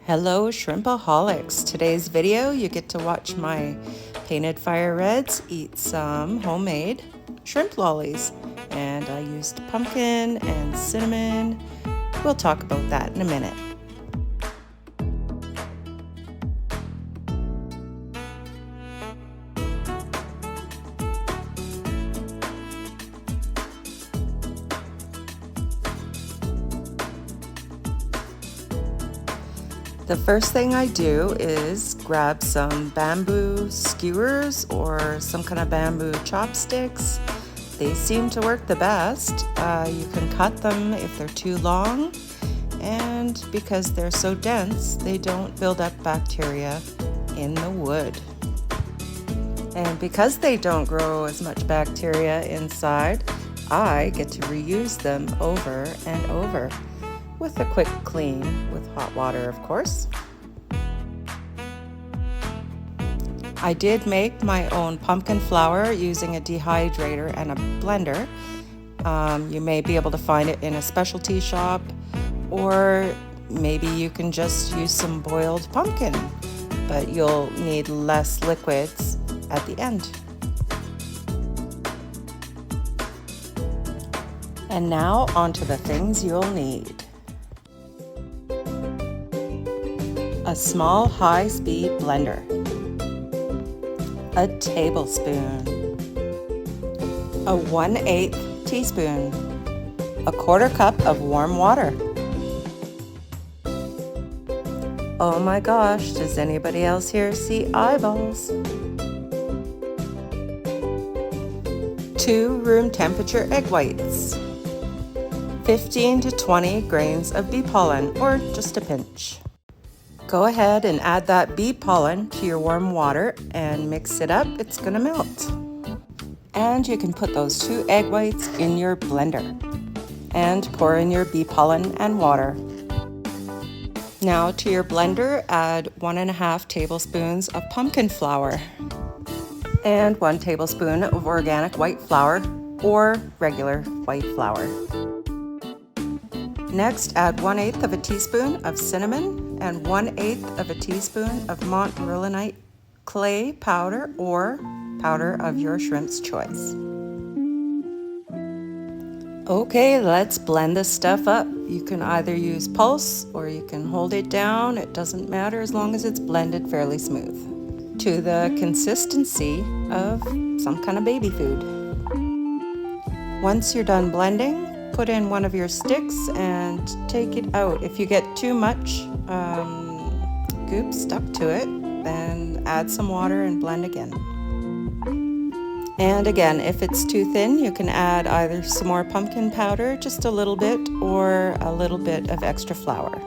Hello Shrimpaholics! Today's video you get to watch my painted fire reds eat some homemade shrimp lollies, and I used pumpkin and cinnamon. We'll talk about that in a minute. The first thing I do is grab some bamboo skewers or some kind of bamboo chopsticks. They seem to work the best. You can cut them if they're too long, and because they're so dense, they don't build up bacteria in the wood. And because they don't grow as much bacteria inside, I get to reuse them over and over, with a quick clean with hot water, of course. I did make my own pumpkin flour using a dehydrator and a blender. You may be able to find it in a specialty shop, or maybe you can just use some boiled pumpkin, but you'll need less liquids at the end. And now onto the things you'll need. A small high-speed blender, a tablespoon, a 1/8 teaspoon, a 1/4 cup of warm water. Oh my gosh, does anybody else here see eyeballs? 2 room temperature egg whites, 15 to 20 grains of bee pollen, or just a pinch. Go ahead and add that bee pollen to your warm water and mix it up. It's gonna melt. And you can put those 2 egg whites in your blender and pour in your bee pollen and water. Now to your blender, add 1.5 tablespoons of pumpkin flour and 1 tablespoon of organic white flour or regular white flour. Next, add 1/8 of a teaspoon of cinnamon and 1/8 of a teaspoon of Montmorillonite clay powder or powder of your shrimp's choice. Okay, let's blend this stuff up. You can either use pulse or you can hold it down. It doesn't matter as long as it's blended fairly smooth to the consistency of some kind of baby food. Once you're done blending, put in one of your sticks and take it out. If you get too much goop stuck to it, then add some water and blend again. And again, if it's too thin, you can add either some more pumpkin powder, just a little bit, or a little bit of extra flour.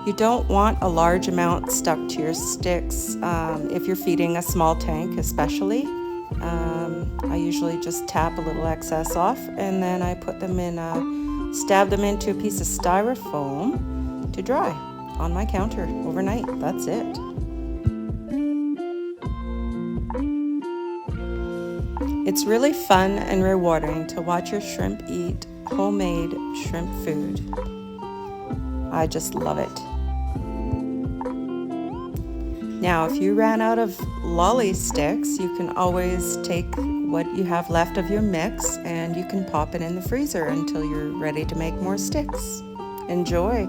You don't want a large amount stuck to your sticks if you're feeding a small tank especially. I usually just tap a little excess off, and then I put them in, stab them into a piece of styrofoam to dry on my counter overnight. That's it. It's really fun and rewarding to watch your shrimp eat homemade shrimp food. I just love it. Now, if you ran out of lolly sticks, you can always take what you have left of your mix and you can pop it in the freezer until you're ready to make more sticks. Enjoy!